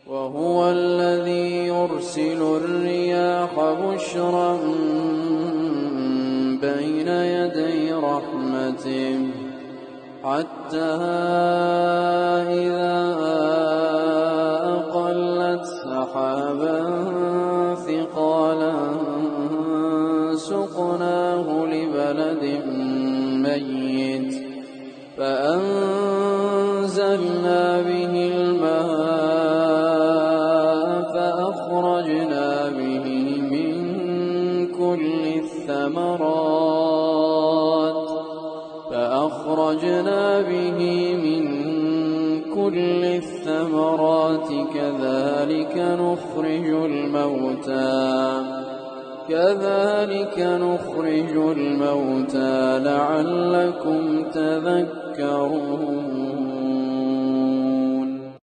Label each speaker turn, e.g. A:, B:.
A: وهو الذي يرسل الرياح بشرا بين يدي رحمته حتى إذا أقلت سحابا ثقالا سقناه لبلد ميت فأنزلنا به الماء فأخرجنا به من كل الثمرات كذلك نخرج الموتى لعلكم تذكرون.